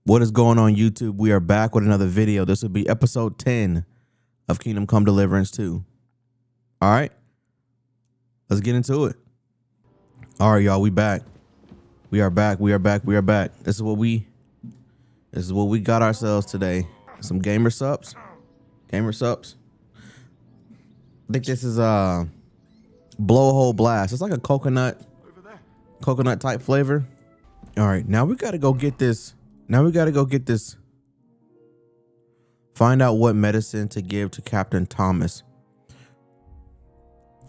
What is going on, YouTube? We are back with another video. This will be episode 10 of Kingdom Come Deliverance 2. All right, let's get into it. All right, y'all, we back. We are back. This is what we got ourselves today. Some gamer subs. I think this is blowhole blast. It's like a coconut type flavor. All right, now we got to go get this. Find out what medicine to give to Captain Thomas.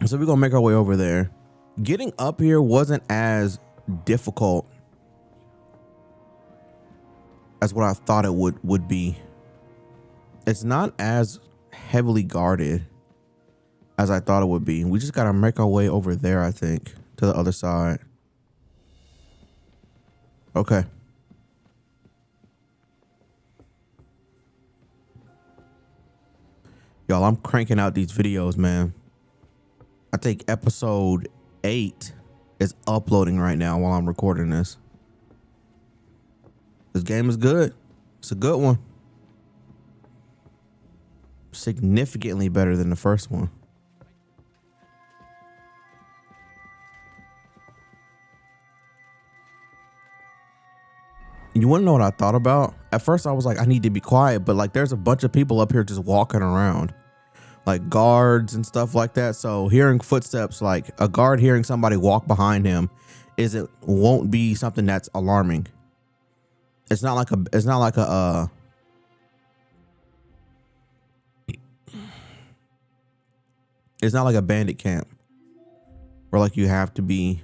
So we're gonna make our way over there. Getting up here wasn't as difficult as what I thought it would be. It's not as heavily guarded as I thought it would be. We just gotta make our way over there, I think, to the other side. Okay. Y'all, I'm cranking out these videos, man. I think episode 8 is uploading right now while I'm recording this. This game is good. It's a good one. Significantly better than the first one. You want to know what I thought about? At first I was like, I need to be quiet, but like there's a bunch of people up here just walking around, like guards and stuff like that. So hearing footsteps, like a guard hearing somebody walk behind him, won't be something that's alarming. It's not like a bandit camp where like you have to be.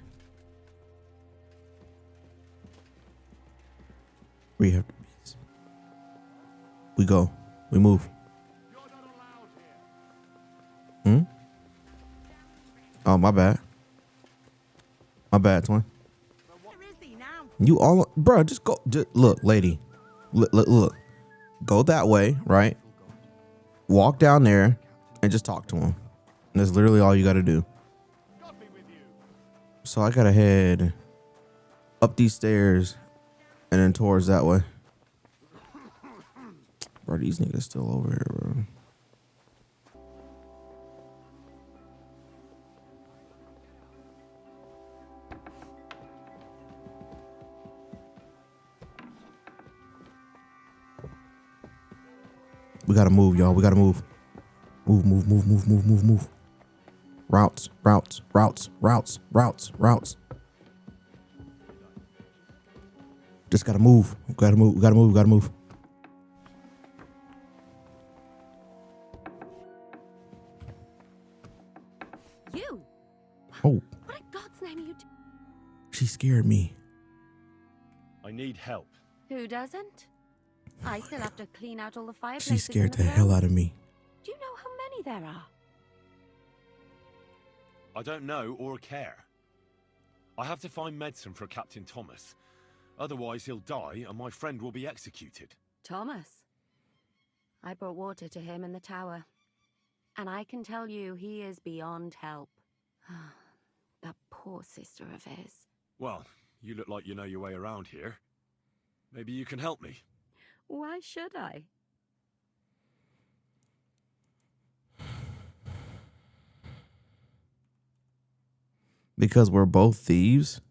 We go. We move. Oh, my bad. Twin. You all, bro, just go. Look, lady. Look. Go that way, right? Walk down there and just talk to him. And that's literally all you got to do. So I got to head up these stairs and then towards that way. Bro, these niggas still over here, bro. We gotta move, y'all. We gotta move. Move. Routes. Just gotta move. We gotta move. You. Oh. What in God's name are you doing? She scared me. I need help. Who doesn't? I still have to clean out all the fireplaces. She scared the hell out of me. Do you know how many there are? I don't know or care. I have to find medicine for Captain Thomas. Otherwise he'll die and my friend will be executed. Thomas. I brought water to him in the tower. And I can tell you he is beyond help. That poor sister of his. Well, you look like you know your way around here. Maybe you can help me. Why should I? Because we're both thieves.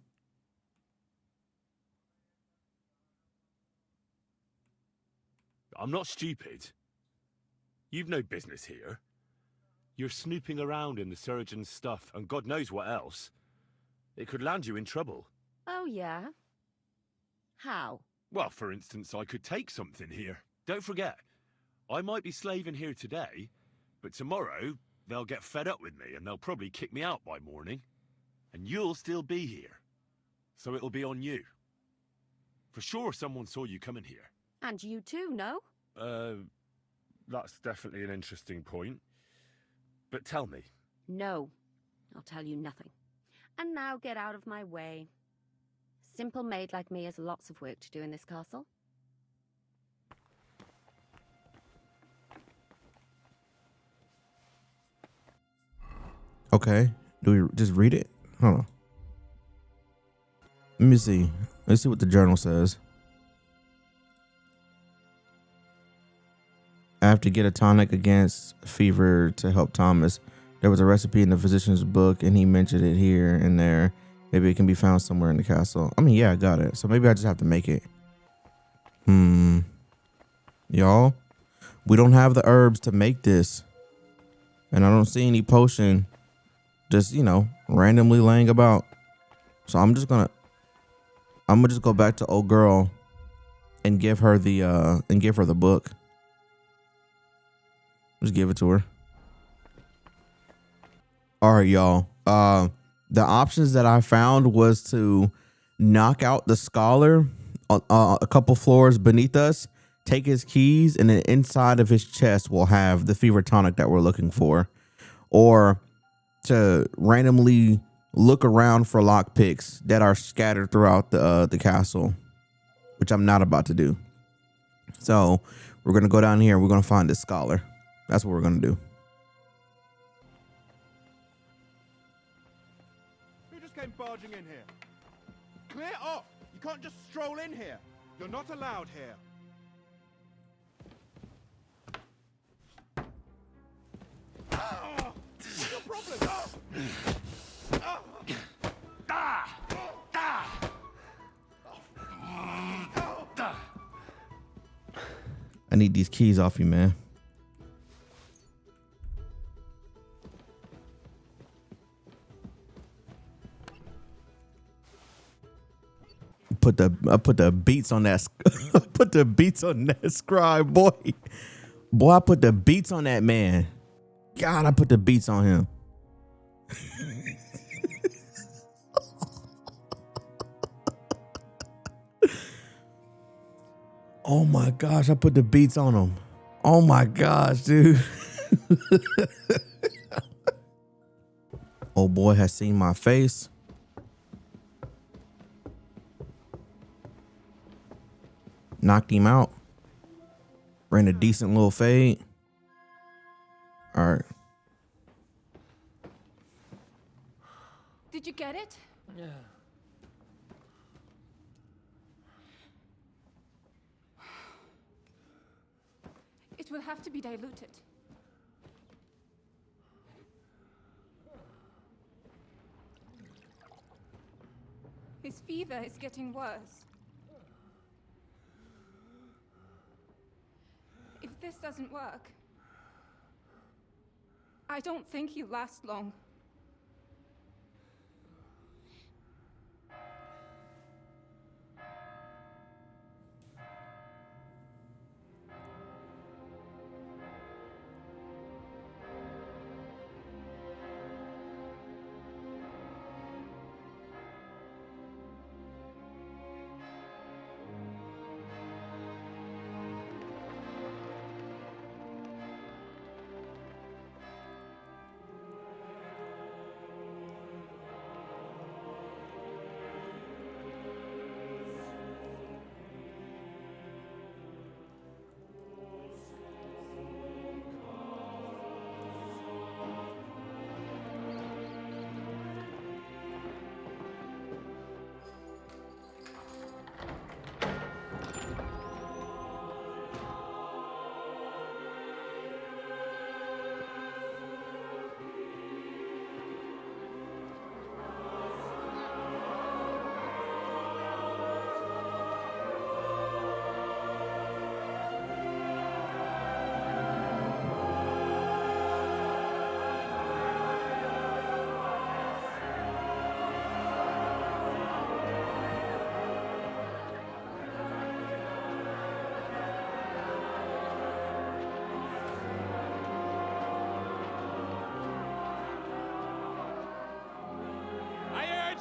I'm not stupid. You've no business here. You're snooping around in the surgeon's stuff and God knows what else. It could land you in trouble. Oh, yeah? How? Well, for instance, I could take something here. Don't forget, I might be slaving here today, but tomorrow they'll get fed up with me and they'll probably kick me out by morning. And you'll still be here. So it'll be on you. For sure someone saw you coming here. And you too, no? That's definitely an interesting point. But tell me. No, I'll tell you nothing. And now get out of my way. Simple maid like me has lots of work to do in this castle. Okay. Do we just read it? Hold on. Let me see. Let's see what the journal says. have to get a tonic against fever to help Thomas. There was a recipe in the physician's book, and he mentioned it here and there. Maybe it can be found somewhere in the castle. I mean, yeah, I got it. So maybe I just have to make it. Y'all, we don't have the herbs to make this. And I don't see any potion just, you know, randomly laying about. So I'm gonna just go back to old girl and give her the book. Just give it to her. All right, y'all. The options that I found was to knock out the scholar a couple floors beneath us, take his keys, and then inside of his chest we'll have the fever tonic that we're looking for. Or to randomly look around for lockpicks that are scattered throughout the castle, which I'm not about to do. So we're going to go down here and we're going to find this scholar. That's what we're going to do. Who just came barging in here? Clear off! You can't just stroll in here. You're not allowed here. What's your problem? I need these keys off you, man. I put the beats on that. Put the beats on that scribe, boy. Boy, I put the beats on that man. God, I put the beats on him. Oh my gosh, I put the beats on him. Oh my gosh, dude. Old boy has seen my face. Knocked him out. Ran a decent little fade. All right. Did you get it? Yeah. It will have to be diluted. His fever is getting worse. If this doesn't work, I don't think he'll last long.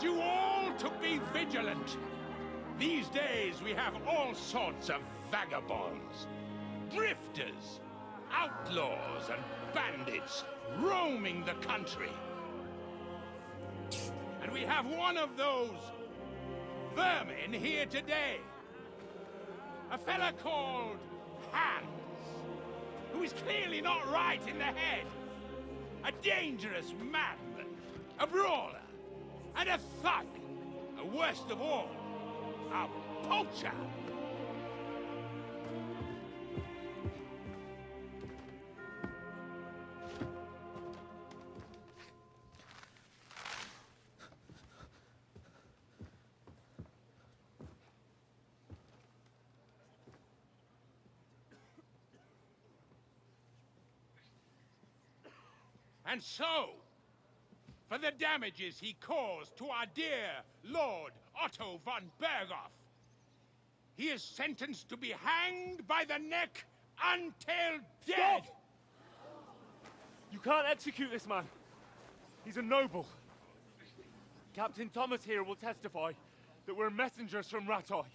You all to be vigilant. These days we have all sorts of vagabonds, drifters, outlaws, and bandits roaming the country. And we have one of those vermin here today. A fella called Hans, who is clearly not right in the head. A dangerous madman, a brawler, and a thug, and worst of all, a poacher. And so, for the damages he caused to our dear Lord Otto von Berghoff, he is sentenced to be hanged by the neck until dead! Stop! You can't execute this man. He's a noble. Captain Thomas here will testify that we're messengers from Ratoi.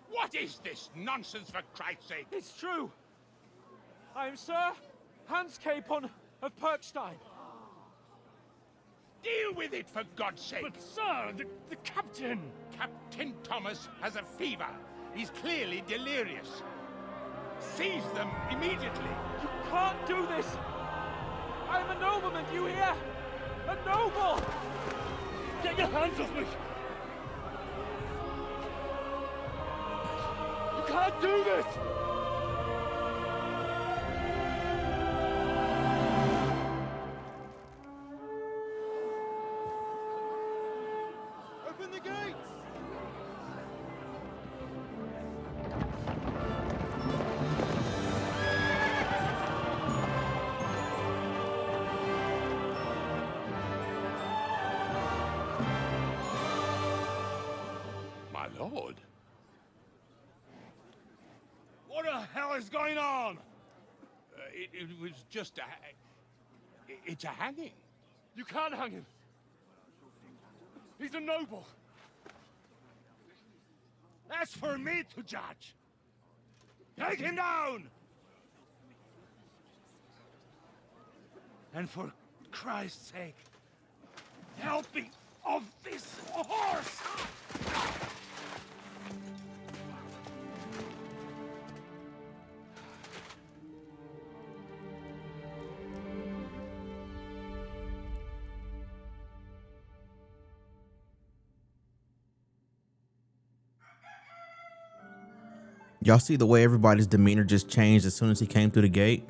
What is this nonsense, for Christ's sake? It's true. I am Sir Hans Capon of Perkstein. Deal with it, for God's sake! But sir, the captain... Captain Thomas has a fever. He's clearly delirious. Seize them immediately. You can't do this! I'm a nobleman, do you hear? A noble! Get your hands off me! You can't do this! Open the gates! My lord? What the hell is going on? It was just a... It's a hanging. You can't hang him. He's a noble. That's for me to judge. Take him down! And for Christ's sake, help me off this horse! Y'all see the way everybody's demeanor just changed as soon as he came through the gate?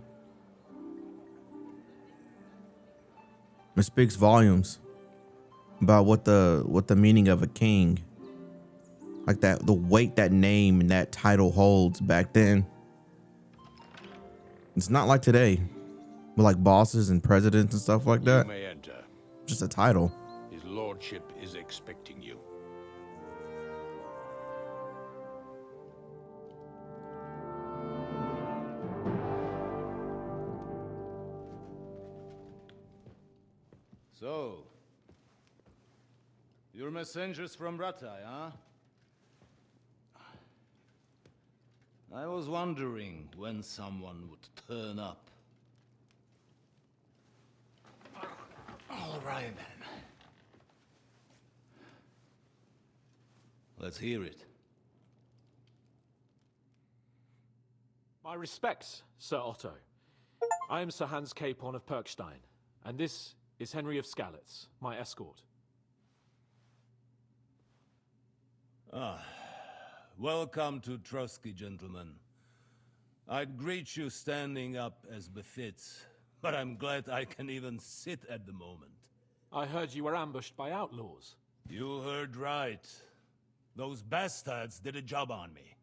It speaks volumes about what the meaning of a king, like that, the weight that name and that title holds back then. It's not like today, with like bosses and presidents and stuff like that. You may enter. Just a title. His lordship is expecting you. So, you're messengers from Ratai, huh? I was wondering when someone would turn up. All right, then. Let's hear it. My respects, Sir Otto. I am Sir Hans Capon of Perkstein, and this is Henry of Skalitz, my escort. Welcome to Trotsky, gentlemen. I'd greet you standing up as befits, but I'm glad I can even sit at the moment. I heard you were ambushed by outlaws. You heard right. Those bastards did a job on me.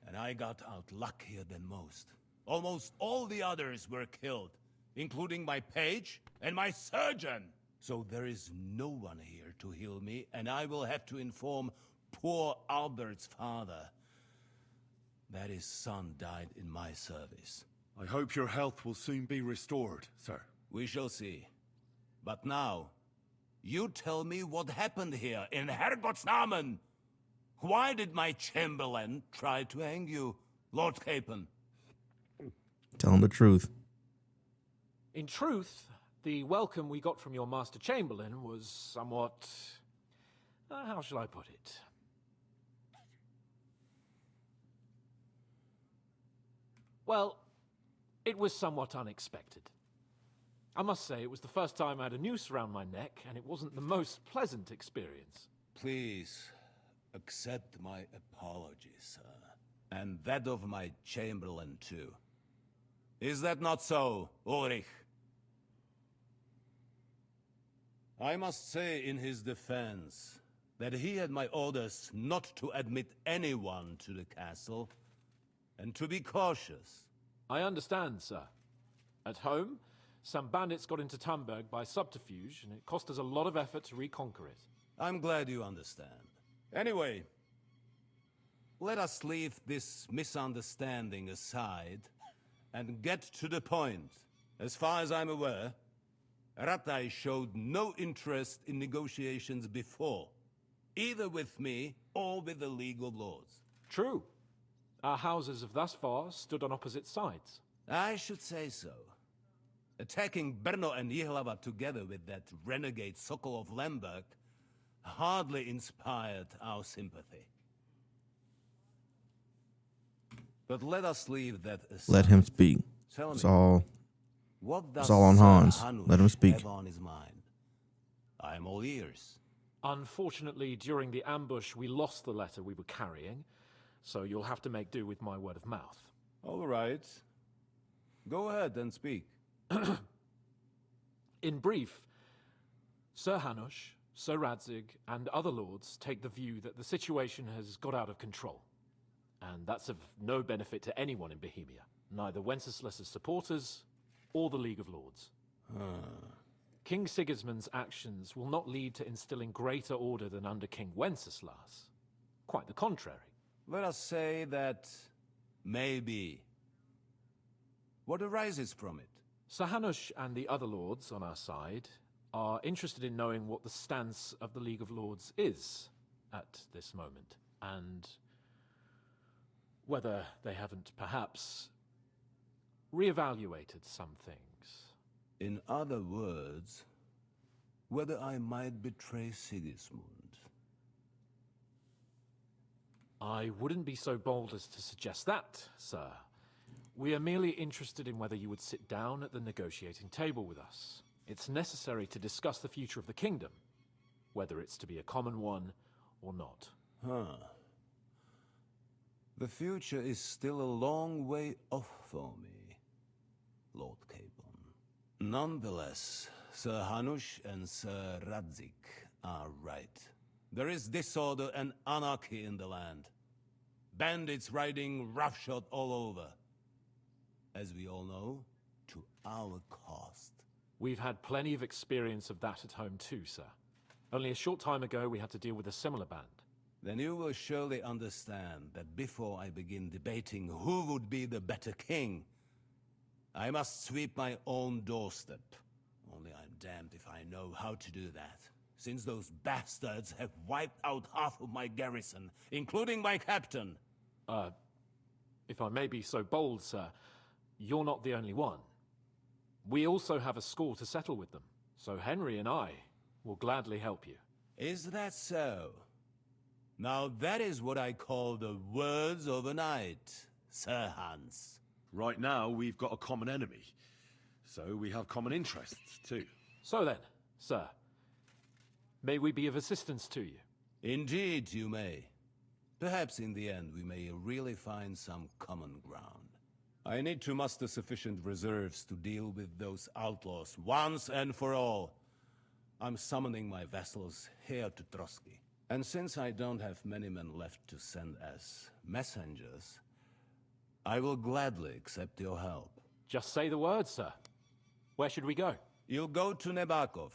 And I got out luckier than most. Almost all the others were killed, including my page and my surgeon. So there is no one here to heal me, and I will have to inform poor Albert's father that his son died in my service. I hope your health will soon be restored, sir. We shall see. But now, you tell me what happened here in Herrgottsnamen. Why did my chamberlain try to hang you, Lord Capon? Tell him the truth. In truth, the welcome we got from your Master Chamberlain was somewhat... how shall I put it? Well, it was somewhat unexpected. I must say, it was the first time I had a noose around my neck, and it wasn't the most pleasant experience. Please, accept my apologies, sir. And that of my chamberlain, too. Is that not so, Ulrich? I must say in his defense that he had my orders not to admit anyone to the castle, and to be cautious. I understand, sir. At home, Some bandits got into Tamberg by subterfuge, and it cost us a lot of effort to reconquer it. I'm glad you understand. Anyway, let us leave this misunderstanding aside and get to the point. As far as I'm aware, Ratai showed no interest in negotiations before, either with me or with the League of Lords. True. Our houses have thus far stood on opposite sides. I should say so. Attacking Brno and Jihlava together with that renegade Sokol of Lemberg hardly inspired our sympathy. But let us leave that aside. Let him speak. Tell me, It's all what does it's all on Sir Hans. Hanush Let him speak. have on his mind? I am all ears. Unfortunately, during the ambush, we lost the letter we were carrying, so you'll have to make do with my word of mouth. All right. Go ahead and speak. In brief, Sir Hanush, Sir Radzig, and other lords take the view that the situation has got out of control. And that's of no benefit to anyone in Bohemia, neither Wenceslas's supporters or the League of Lords. King Sigismund's actions will not lead to instilling greater order than under King Wenceslas. Quite the contrary. Let us say that maybe. What arises from it? Sir Hanush and the other lords on our side are interested in knowing what the stance of the League of Lords is at this moment, and whether they haven't perhaps reevaluated some things. In other words, whether I might betray Sigismund. I wouldn't be so bold as to suggest that, sir. We are merely interested in whether you would sit down at the negotiating table with us. It's necessary to discuss the future of the kingdom, whether it's to be a common one or not. The future is still a long way off for me, Lord Capon. Nonetheless, Sir Hanush and Sir Radzig are right. There is disorder and anarchy in the land. Bandits riding roughshod all over. As we all know, to our cost. We've had plenty of experience of that at home too, sir. Only a short time ago we had to deal with a similar band. Then you will surely understand that before I begin debating who would be the better king, I must sweep my own doorstep. Only I'm damned if I know how to do that, since those bastards have wiped out half of my garrison, including my captain. If I may be so bold, sir, you're not the only one. We also have a score to settle with them, so Henry and I will gladly help you. Is that so? Now that is what I call the words of a knight, Sir Hans. Right now, we've got a common enemy. So we have common interests, too. So then, sir, may we be of assistance to you? Indeed, you may. Perhaps in the end we may really find some common ground. I need to muster sufficient reserves to deal with those outlaws once and for all. I'm summoning my vassals here to Trotsky. And since I don't have many men left to send as messengers, I will gladly accept your help. Just say the word, sir. Where should we go? You'll go to Nebakov,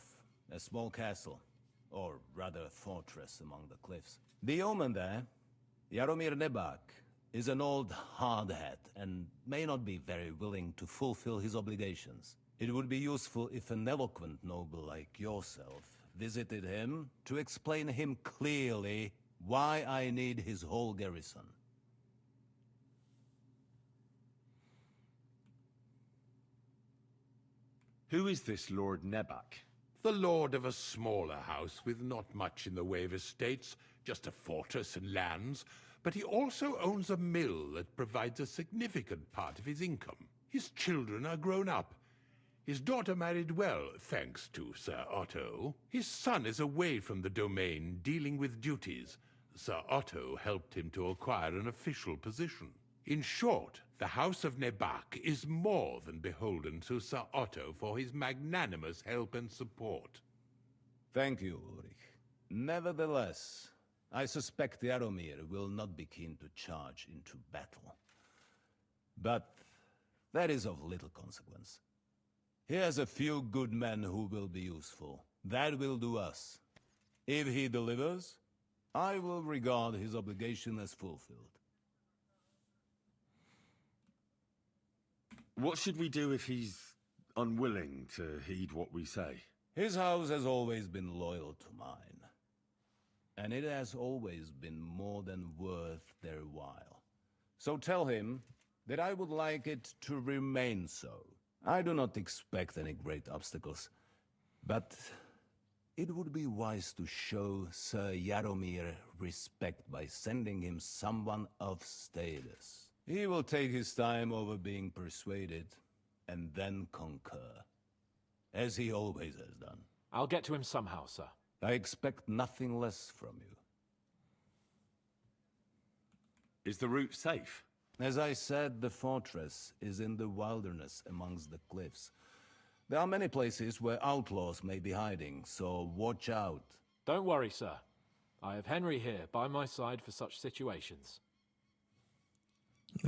a small castle, or rather a fortress among the cliffs. The yeoman there, Jaromir Nebak, is an old hardhat and may not be very willing to fulfill his obligations. It would be useful if an eloquent noble like yourself visited him to explain him clearly why I need his whole garrison. Who is this Lord Nebak? The lord of a smaller house with not much in the way of estates, just a fortress and lands, but he also owns a mill that provides a significant part of his income. His children are grown up. His daughter married well, thanks to Sir Otto. His son is away from the domain, dealing with duties. Sir Otto helped him to acquire an official position. In short, the House of Nebak is more than beholden to Sir Otto for his magnanimous help and support. Thank you, Ulrich. Nevertheless, I suspect Jaromir will not be keen to charge into battle. But that is of little consequence. He has a few good men who will be useful. That will do us. If he delivers, I will regard his obligation as fulfilled. What should we do if he's unwilling to heed what we say? His house has always been loyal to mine. And it has always been more than worth their while. So tell him that I would like it to remain so. I do not expect any great obstacles, but it would be wise to show Sir Jaromir respect by sending him someone of status. He will take his time over being persuaded, and then concur, as he always has done. I'll get to him somehow, sir. I expect nothing less from you. Is the route safe? As I said, the fortress is in the wilderness amongst the cliffs. There are many places where outlaws may be hiding, so watch out. Don't worry, sir. I have Henry here by my side for such situations.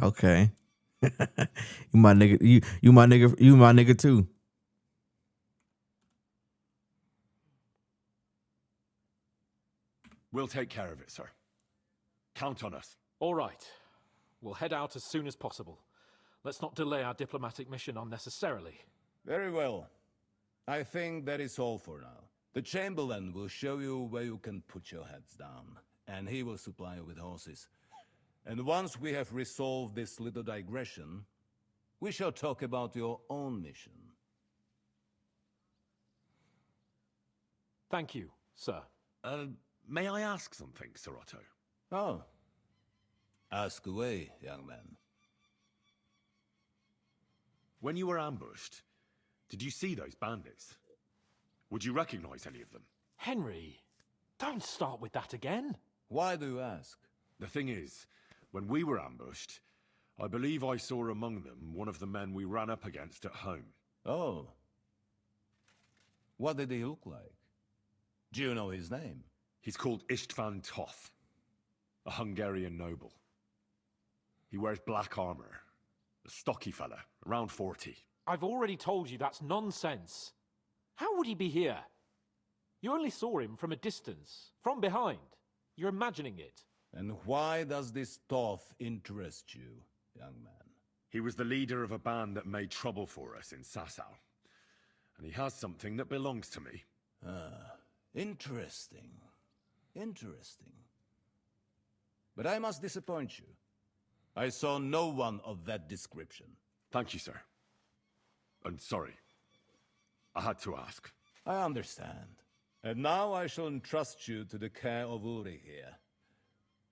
Okay. You my nigga. You my nigga. You my nigga too. We'll take care of it, sir. Count on us. All right. We'll head out as soon as possible. Let's not delay our diplomatic mission unnecessarily. Very well. I think that is all for now. The Chamberlain will show you where you can put your heads down, and he will supply you with horses. And once we have resolved this little digression, we shall talk about your own mission. Thank you, sir. May I ask something, Sir Otto? Oh. Ask away, young man. When you were ambushed, did you see those bandits? Would you recognize any of them? Henry, don't start with that again. Why do you ask? The thing is, when we were ambushed, I believe I saw among them one of the men we ran up against at home. Oh. What did he look like? Do you know his name? He's called Istvan Toth, a Hungarian noble. He wears black armor. A stocky fella, around 40. I've already told you that's nonsense. How would he be here? You only saw him from a distance, from behind. You're imagining it. And why does this Toth interest you, young man? He was the leader of a band that made trouble for us in Sasau. And he has something that belongs to me. Ah, interesting. Interesting. But I must disappoint you. I saw no one of that description. Thank you, sir. And sorry. I had to ask. I understand. And now I shall entrust you to the care of Uri here.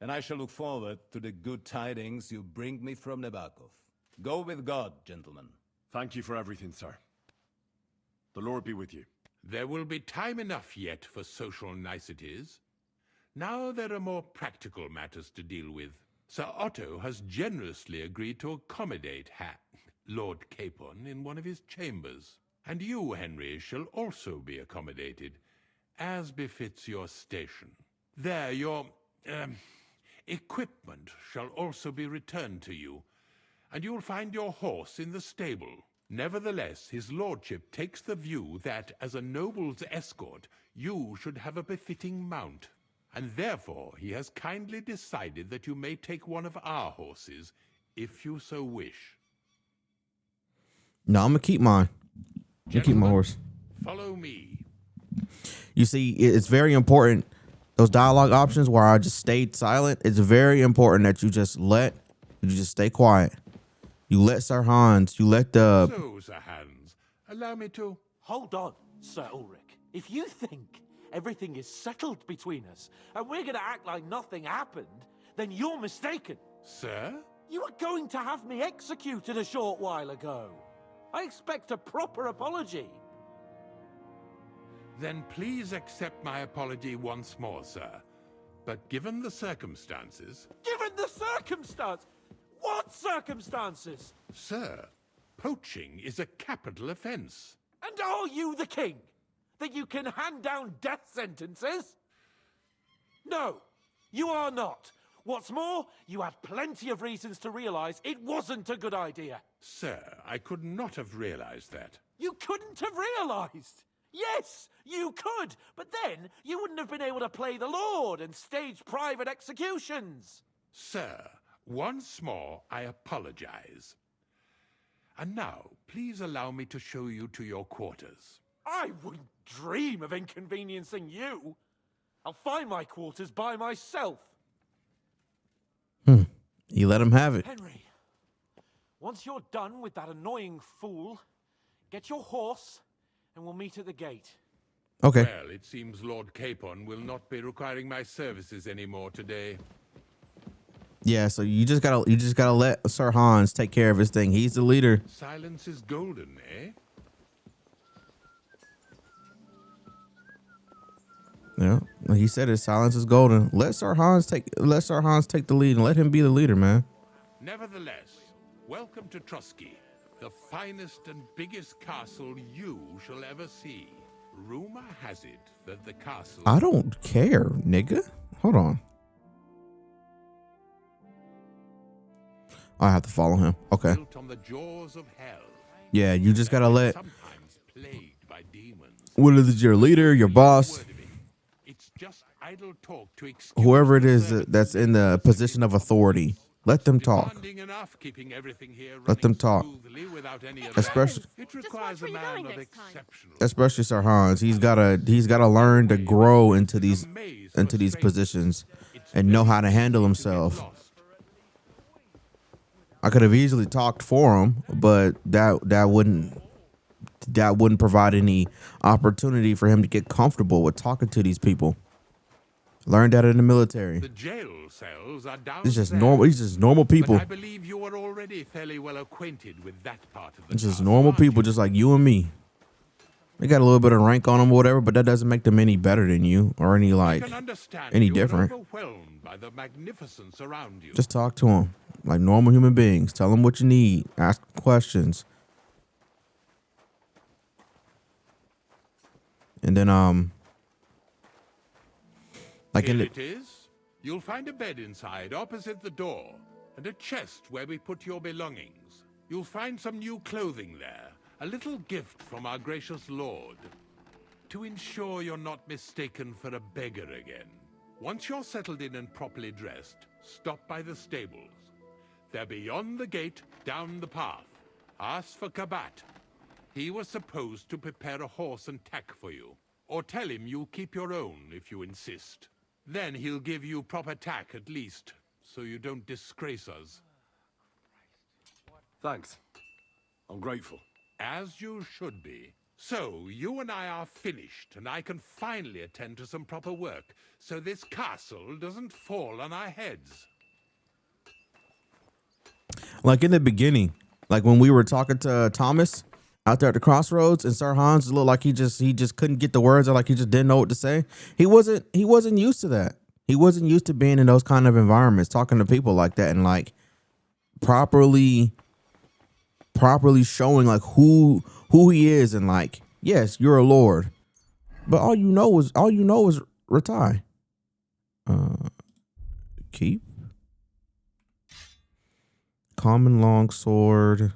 And I shall look forward to the good tidings you bring me from Nebakov. Go with God, gentlemen. Thank you for everything, sir. The Lord be with you. There will be time enough yet for social niceties. Now there are more practical matters to deal with. Sir Otto has generously agreed to accommodate Lord Capon in one of his chambers. And you, Henry, shall also be accommodated, as befits your station. There, your equipment shall also be returned to you, and you'll find your horse in the stable. Nevertheless, his lordship takes the view that, as a noble's escort, you should have a befitting mount. And therefore, he has kindly decided that you may take one of our horses, if you so wish. No, I'm gonna keep mine. I'm gonna keep my horse. Follow me. You see, it's very important. Those dialogue options where I just stayed silent. It's very important that you just stay quiet. You let Sir Hans. You let the. So, Sir Hans, allow me to. Hold on, Sir Ulrich. If you think everything is settled between us, and we're going to act like nothing happened, then you're mistaken. Sir? You were going to have me executed a short while ago. I expect a proper apology. Then please accept my apology once more, sir. But given the circumstances... Given the circumstance? What circumstances? Sir, poaching is a capital offense. And are you the king? That you can hand down death sentences? No, you are not. What's more, you had plenty of reasons to realize it wasn't a good idea. Sir, I could not have realized that. You couldn't have realized. Yes, you could, but then you wouldn't have been able to play the Lord and stage private executions. Sir, once more, I apologize. And now, please allow me to show you to your quarters. I wouldn't dream of inconveniencing you. I'll find my quarters by myself. You let him have it. Henry, once you're done with that annoying fool, get your horse and we'll meet at the gate. Okay. Well, it seems Lord Capon will not be requiring my services anymore today. Yeah, so you just gotta let Sir Hans take care of his thing. He's the leader. Silence is golden, eh? Yeah, like he said, his silence is golden. Let Sir Hans take the lead and let him be the leader, man. Nevertheless, welcome to Trusky, the finest and biggest castle you shall ever see. Rumor has it that the castle... I don't care, nigga. Hold on. I have to follow him. Okay. Built on the jaws of hell. Yeah, you just gotta let Sometimes plagued by demons. what is your leader, your boss, It's just idle talk to excuse whoever it the is servants that's in the position of authority. Let them talk. demanding enough, keeping everything here Let them running talk. smoothly without any Especially- It requires a man of exceptional. Especially Sir Hans. He's gotta learn to grow into these positions and know how to handle himself. I could have easily talked for him, but that wouldn't provide any opportunity for him to get comfortable with talking to these people. Learned that in the military. The jail cells are down It's just there, normal. These just normal people. But I believe you are already fairly well acquainted with that part of the It's just castle, normal aren't you? people, just like you and me. They got a little bit of rank on them or whatever, but that doesn't make them any better than you or any I can understand any you are different. overwhelmed by the magnificence around you. Just talk to them like normal human beings. Tell them what you need. Ask questions. And then like Here in the, it is. You'll find a bed inside, opposite the door, and a chest where we put your belongings. You'll find some new clothing there, a little gift from our gracious lord, to ensure you're not mistaken for a beggar again. Once you're settled in and properly dressed, stop by the stables. They're beyond the gate, down the path. Ask for Kabat. He was supposed to prepare a horse and tack for you. Or tell him you'll keep your own if you insist. Then he'll give you proper tack at least, so you don't disgrace us. Thanks. I'm grateful. As you should be. So, you and I are finished, and I can finally attend to some proper work, so this castle doesn't fall on our heads. like in the beginning, like when we were talking to Thomas out there at the crossroads, and Sir Hans looked like he just couldn't get the words, or like he just didn't know what to say. He wasn't used to that. He wasn't used to being in those kind of environments, talking to people like that, and like properly showing like who he is, and like, yes, you're a lord, but all you know is Ratai. Keep common long sword.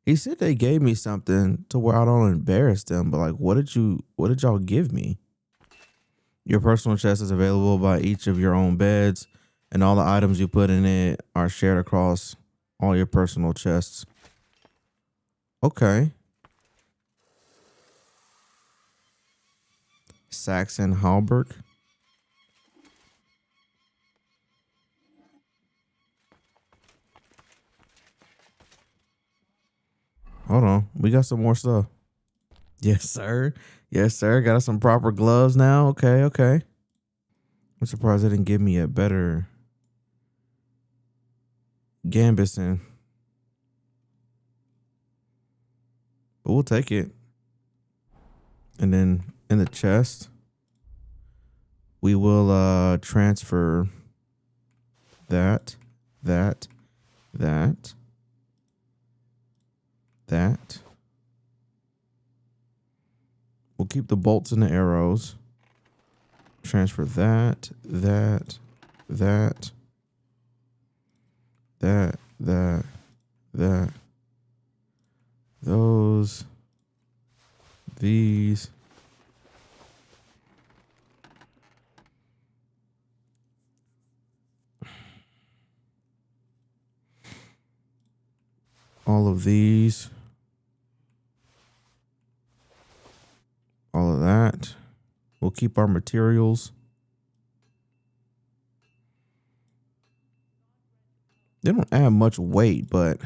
He said they gave me something to where I don't embarrass them, but like, what did y'all give me? Your personal chest is available by each of your own beds, and all the items you put in it are shared across all your personal chests. Okay. Saxon Halberg. Hold on. We got some more stuff. Yes, sir. Yes, sir. Got some proper gloves now. Okay, okay. I'm surprised they didn't give me a better Gambison. But we'll take it. And then in the chest, we will transfer that. We'll keep the bolts and the arrows. Transfer that. that. Those. These. All of these. All of that. We'll keep our materials. They don't add much weight, but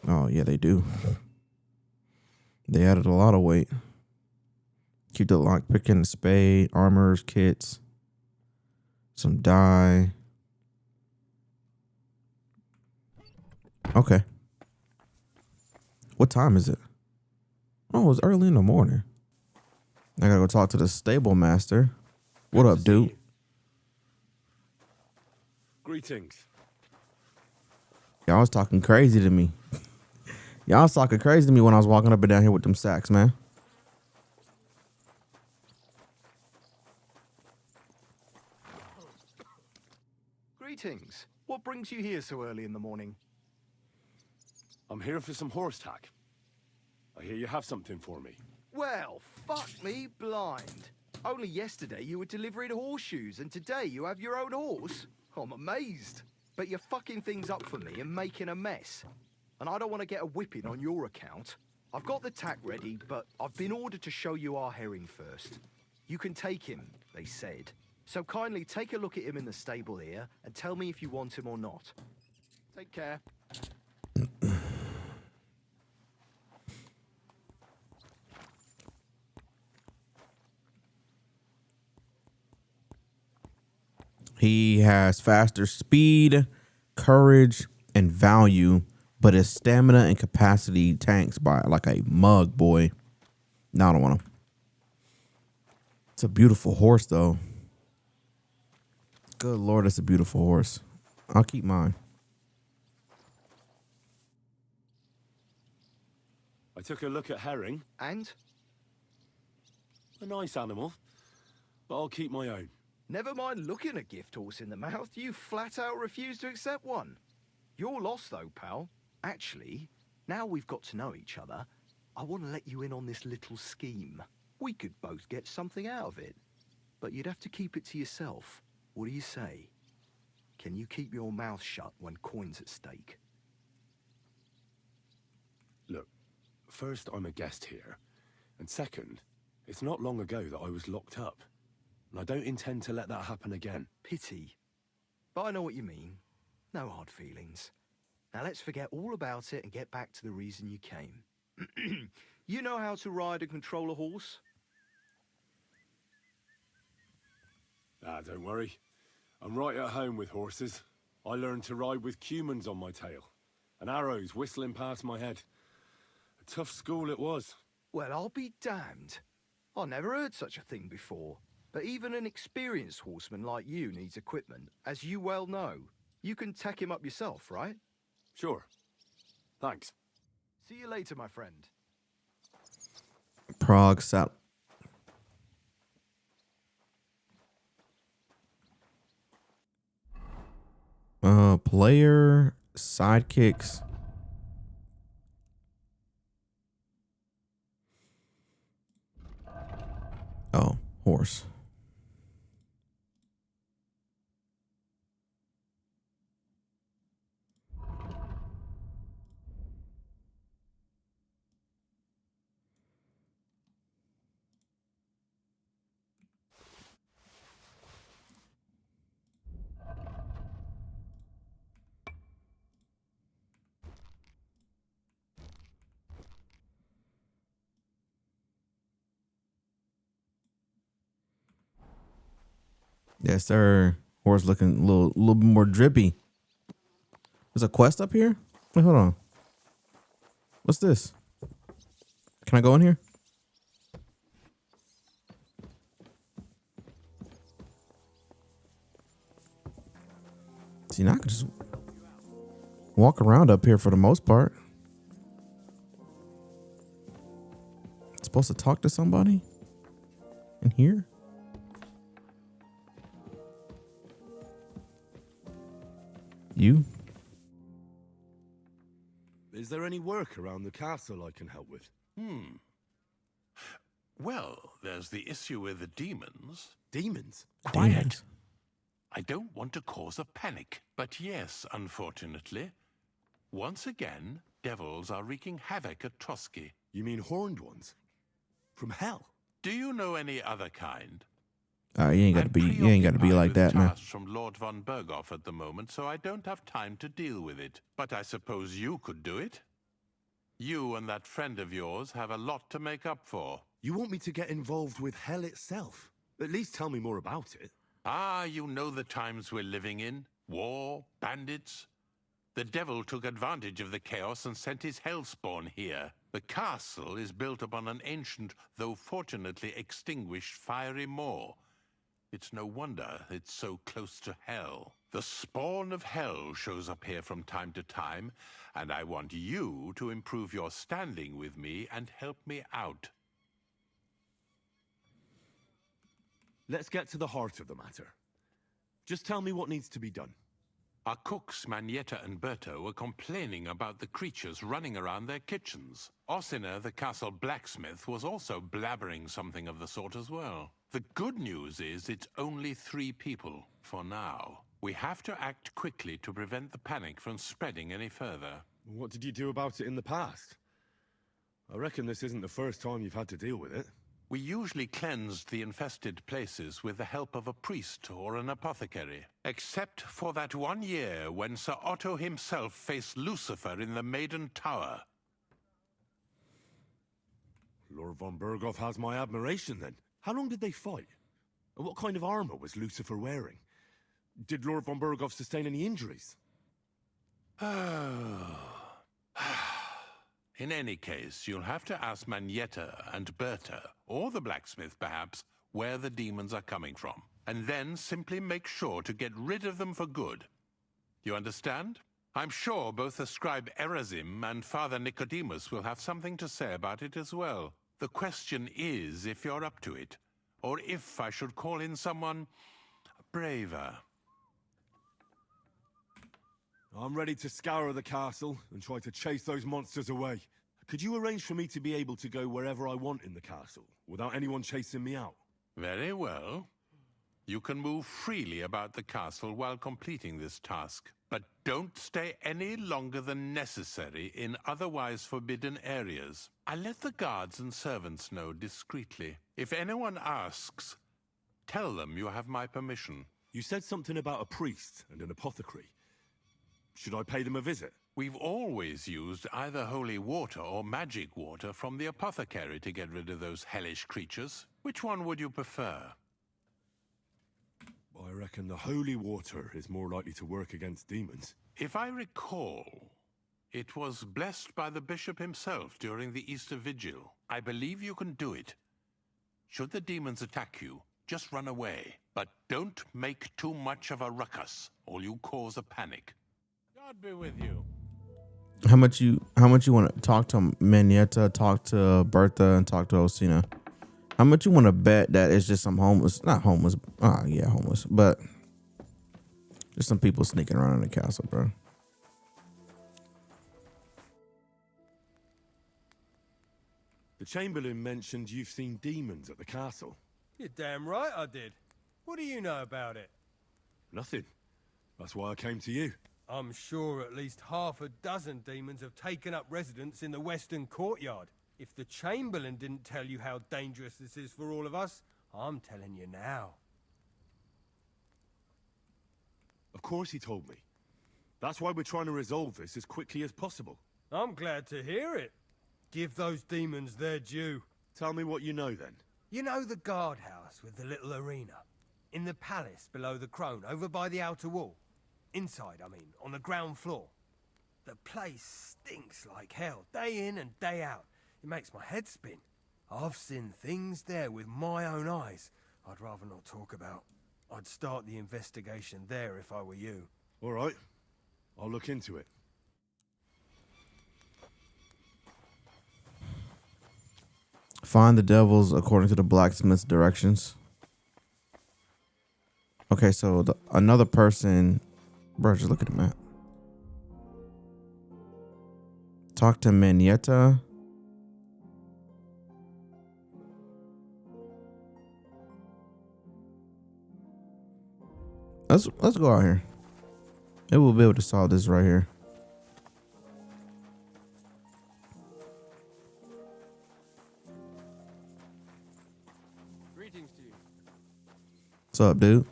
oh yeah, they do. They added a lot of weight. Keep the lockpick and the spade, armors, kits, some dye. Okay. What time is it? Oh, it's early in the morning. I gotta go talk to the stable master. What up, dude? Greetings. Y'all was talking crazy to me. Y'all was talking crazy to me when I was walking up and down here with them sacks, man. Greetings. What brings you here so early in the morning? I'm here for some horse tack. I hear you have something for me. Well, fuck me blind. Only yesterday you were delivering horseshoes, and today you have your own horse? I'm amazed. But you're fucking things up for me and making a mess. And I don't want to get a whipping on your account. I've got the tack ready, but I've been ordered to show you our herring first. You can take him, they said. So kindly take a look at him in the stable here and tell me if you want him or not. Take care. He has faster speed, courage, and value, but his stamina and capacity tanks by like a mug, boy. No, I don't want him. It's a beautiful horse, though. Good Lord, it's a beautiful horse. I'll keep mine. I took a look at herring. And? A nice animal, but I'll keep my own. Never mind looking a gift horse in the mouth, you flat out refuse to accept one. You're lost though, pal. Actually, now we've got to know each other, I want to let you in on this little scheme. We could both get something out of it. But you'd have to keep it to yourself. What do you say? Can you keep your mouth shut when coin's at stake? Look, first, I'm a guest here. And second, it's not long ago that I was locked up. And I don't intend to let that happen again. Pity. But I know what you mean. No hard feelings. Now let's forget all about it and get back to the reason you came. You know how to ride and control a horse? Ah, don't worry. I'm right at home with horses. I learned to ride with cumans on my tail. And arrows whistling past my head. A tough school it was. Well, I'll be damned. I never heard such a thing before. But even an experienced horseman like you needs equipment, as you well know. You can tack him up yourself, right? Sure. Thanks. See you later, my friend. Prague Sal. Player sidekicks. Oh, horse. Yes, sir. Horse looking a little bit more drippy. There's a quest up here? Wait, hold on. What's this? Can I go in here? See, now I can just walk around up here for the most part. Supposed to talk to somebody in here? You? Is there any work around the castle I can help with? Well, there's the issue with the demons. Demons? Quiet. I don't want to cause a panic, but yes, unfortunately. Once again, devils are wreaking havoc at Trotsky. You mean horned ones? From hell? Do you know any other kind? You ain't gotta I'm be. You ain't gotta be preoccupied like with that, man. tasks from Lord von Berghoff at the moment, so I don't have time to deal with it. But I suppose you could do it. You and that friend of yours have a lot to make up for. You want me to get involved with hell itself? At least tell me more about it. Ah, you know the times we're living in. War, bandits. The devil took advantage of the chaos and sent his hellspawn here. The castle is built upon an ancient, though fortunately extinguished, fiery moor. It's no wonder it's so close to hell. The spawn of hell shows up here from time to time, and I want you to improve your standing with me and help me out. Let's get to the heart of the matter. Just tell me what needs to be done. Our cooks, Manietta and Berto, were complaining about the creatures running around their kitchens. Ossina, the castle blacksmith, was also blabbering something of the sort as well. The good news is it's only 3 people, for now. We have to act quickly to prevent the panic from spreading any further. What did you do about it in the past? I reckon this isn't the first time you've had to deal with it. We usually cleansed the infested places with the help of a priest or an apothecary. Except for that one year when Sir Otto himself faced Lucifer in the Maiden Tower. Lord von Berghoff has my admiration, then. How long did they fight? And what kind of armor was Lucifer wearing? Did Lord von Berghoff sustain any injuries? In any case, you'll have to ask Manietta and Berta, or the blacksmith perhaps, where the demons are coming from. And then simply make sure to get rid of them for good. You understand? I'm sure both the scribe Erazim and Father Nicodemus will have something to say about it as well. The question is if you're up to it, or if I should call in someone braver. I'm ready to scour the castle and try to chase those monsters away. Could you arrange for me to be able to go wherever I want in the castle, without anyone chasing me out? Very well. You can move freely about the castle while completing this task. But don't stay any longer than necessary in otherwise forbidden areas. I'll let the guards and servants know discreetly. If anyone asks, tell them you have my permission. You said something about a priest and an apothecary. Should I pay them a visit? We've always used either holy water or magic water from the apothecary to get rid of those hellish creatures. Which one would you prefer? I reckon the holy water is more likely to work against demons. If I recall, it was blessed by the bishop himself during the Easter Vigil. I believe you can do it. Should the demons attack you, just run away. But don't make too much of a ruckus, or you cause a panic. God be with you. How much you want to talk to Manietta, talk to Bertha, and talk to Ossina? How much you want to bet that it's just some homeless, not homeless, yeah, homeless, but there's some people sneaking around in the castle, bro. The Chamberlain mentioned you've seen demons at the castle. You're damn right I did. What do you know about it? Nothing. That's why I came to you. I'm sure at least half a dozen demons have taken up residence in the western courtyard. If the Chamberlain didn't tell you how dangerous this is for all of us, I'm telling you now. Of course he told me. That's why we're trying to resolve this as quickly as possible. I'm glad to hear it. Give those demons their due. Tell me what you know then. You know the guardhouse with the little arena? In the palace below the Crone, over by the outer wall? Inside, I mean, on the ground floor. The place stinks like hell, day in and day out. It makes my head spin. I've seen things there with my own eyes I'd rather not talk about. I'd start the investigation there if I were you. All right. I'll look into it. Find the devils according to the blacksmith's directions. Okay, so another person... Bro, just look at the map. Talk to Manietta. Let's go out here. Maybe we'll be able to solve this right here. Greetings to you. What's up, dude?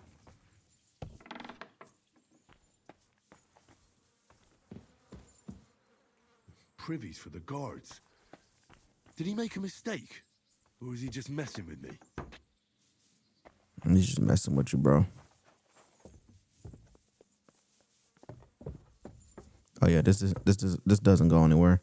Privies for the guards. Did he make a mistake? Or is he just messing with me? He's just messing with you, bro. Oh yeah, this doesn't go anywhere.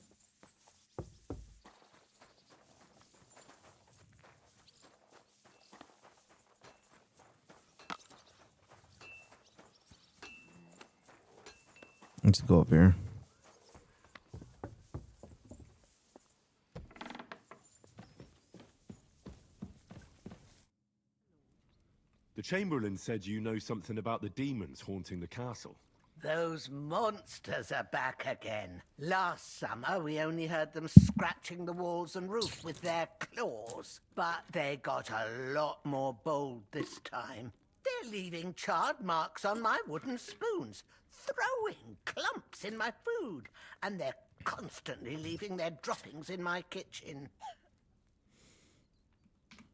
Let's go up here. The Chamberlain said you know something about the demons haunting the castle. Those monsters are back again. Last summer, we only heard them scratching the walls and roof with their claws. But they got a lot more bold this time. They're leaving charred marks on my wooden spoons, throwing clumps in my food, and they're constantly leaving their droppings in my kitchen.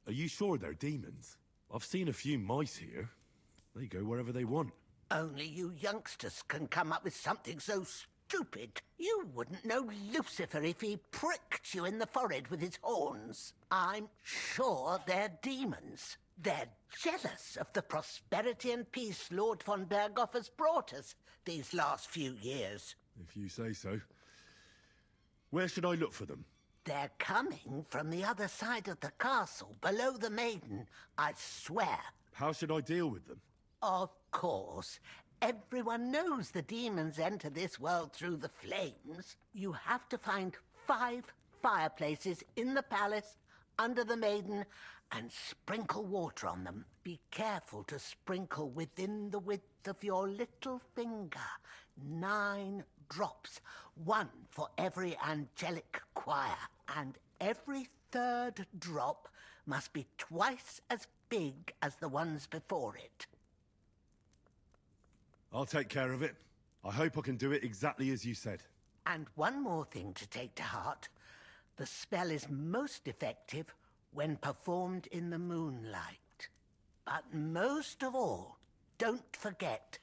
Are you sure they're demons? I've seen a few mice here. They go wherever they want. Only you youngsters can come up with something so stupid. You wouldn't know Lucifer if he pricked you in the forehead with his horns. I'm sure they're demons. They're jealous of the prosperity and peace Lord von Berghoff has brought us these last few years. If you say so. Where should I look for them? They're coming from the other side of the castle, below the maiden, I swear. How should I deal with them? Of course. Everyone knows the demons enter this world through the flames. You have to find 5 fireplaces in the palace, under the maiden, and sprinkle water on them. Be careful to sprinkle within the width of your little finger. 9 drops, 1 for every angelic choir, and every 3rd drop must be twice as big as the ones before it. I'll take care of it. I hope I can do it exactly as you said. And one more thing to take to heart. The spell is most effective when performed in the moonlight. But most of all, don't forget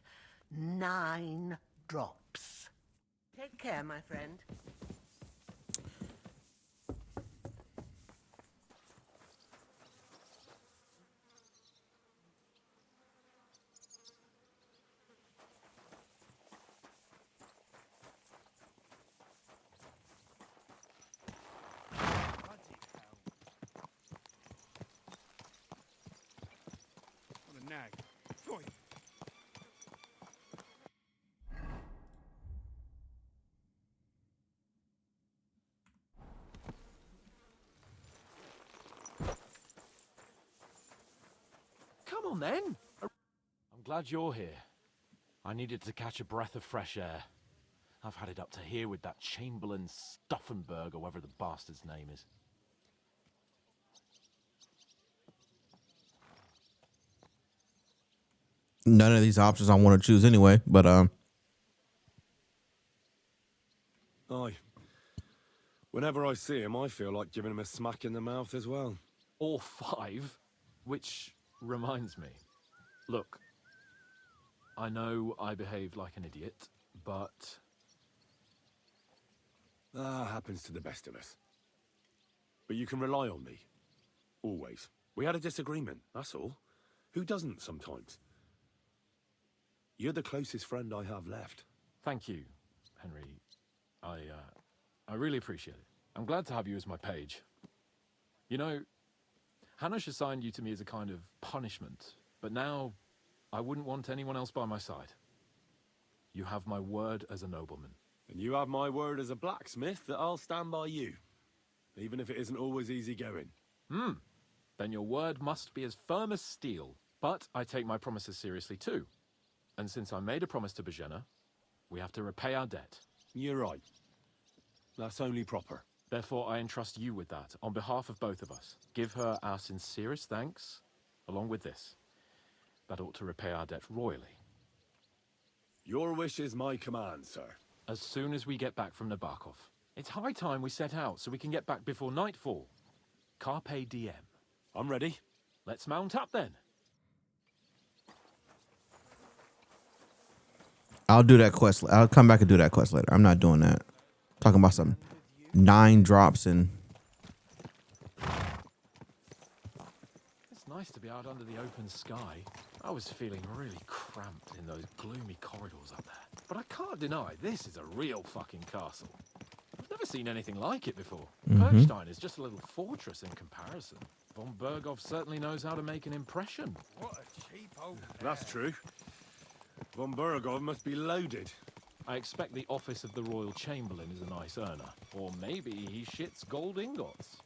9 drops. Take care, my friend. What a nag. Oi. Come on then. I'm glad you're here. I needed to catch a breath of fresh air. I've had it up to here with that Chamberlain Stuffenberg, or whatever the bastard's name is. None of these options I want to choose anyway, but Aye. Whenever I see him, I feel like giving him a smack in the mouth as well. Or 5, which reminds me. Look, I know I behaved like an idiot, but... Happens to the best of us. But you can rely on me. Always. We had a disagreement, that's all. Who doesn't sometimes? You're the closest friend I have left. Thank you, Henry. I really appreciate it. I'm glad to have you as my page. You know, Hanush assigned you to me as a kind of punishment, but now I wouldn't want anyone else by my side. You have my word as a nobleman. And you have my word as a blacksmith that I'll stand by you. Even if it isn't always easy going. Then your word must be as firm as steel. But I take my promises seriously too. And since I made a promise to Bajena, we have to repay our debt. You're right. That's only proper. Therefore, I entrust you with that, on behalf of both of us. Give her our sincerest thanks, along with this. That ought to repay our debt royally. Your wish is my command, sir. As soon as we get back from Nabokov. It's high time we set out so we can get back before nightfall. Carpe diem. I'm ready. Let's mount up then. I'll do that quest. I'll come back and do that quest later. I'm not doing that. Talking about some 9 drops and... It's nice to be out under the open sky. I was feeling really cramped in those gloomy corridors up there. But I can't deny this is a real fucking castle. I've never seen anything like it before. Perkstein is just a little fortress in comparison. Von Berghoff certainly knows how to make an impression. What a cheap old... That's true. Von Berghoff must be loaded. I expect the office of the Royal Chamberlain is a nice earner. Or maybe he shits gold ingots.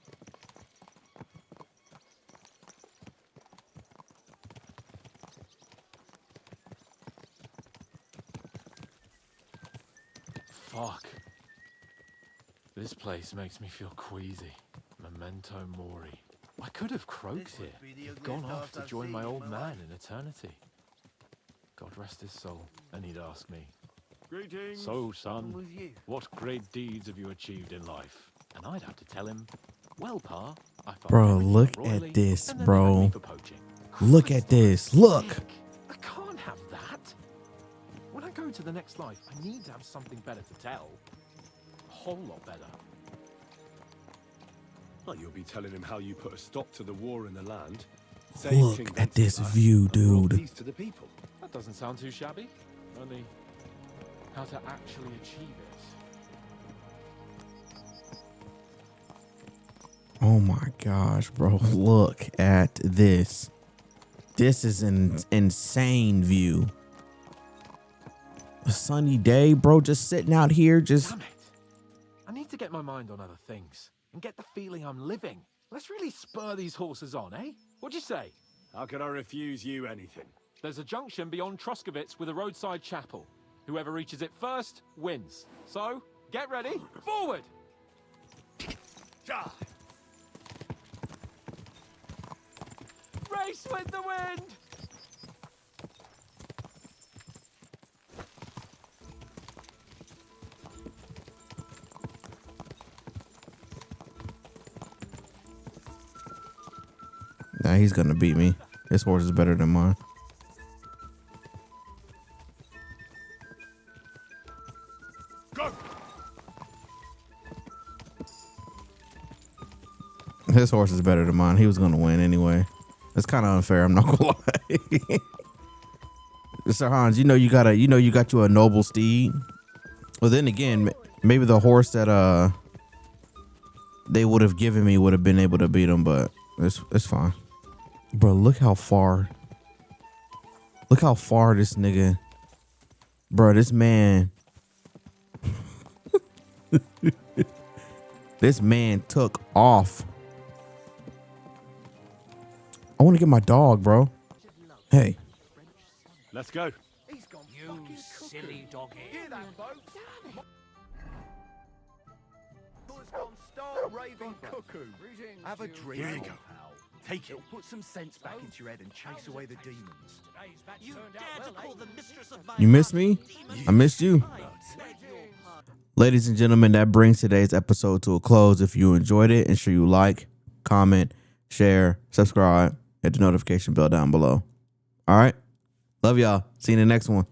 Fuck. This place makes me feel queasy. Memento mori. I could have croaked here. Gone off to join my old man in eternity. God rest his soul. And he'd ask me, Greetings. so, son, what great deeds have you achieved in life? And I'd have to tell him, well, Pa, I found Bro, everything look royally, at this, and then they bro. had me for poaching. Look at this. Look. I can't have that. When I go to the next life, I need to have something better to tell. A whole lot better. Well, you'll be telling him how you put a stop to the war in the land. saved Look King at this Wenceslas, view, and brought dude. peace to the people. That doesn't sound too shabby. Only how to actually achieve it. Oh my gosh, bro. Look at this. This is an insane view. A sunny day, bro, just sitting out here, just... Damn it. I need to get my mind on other things and get the feeling I'm living. Let's really spur these horses on, eh? What'd you say? How could I refuse you anything? There's a junction beyond Truskovitz with a roadside chapel. Whoever reaches it first wins. So, get ready. Forward! Race with the wind! Nah, he's gonna beat me. This horse is better than mine. Go! His horse is better than mine. He was gonna win anyway. It's kind of unfair. I'm not gonna lie. Sir Hans, you know you got you a noble steed. Well, then again, maybe the horse that they would have given me would have been able to beat him, but it's fine. Bro, look how far. Look how far this nigga. Bro, this man. This man took off. I want to get my dog, bro. Hey. Let's go. You silly doggy. Hear that, folks? Has gone stark raving cuckoo. Have a drink. Here you go. Take it. It'll put some sense back into your head and chase away the demons. You dare to call the mistress of my You missed me? I missed you. Ladies and gentlemen, that brings today's episode to a close. If you enjoyed it, ensure you like, comment, share, subscribe, hit the notification bell down below. All right. Love y'all. See you in the next one.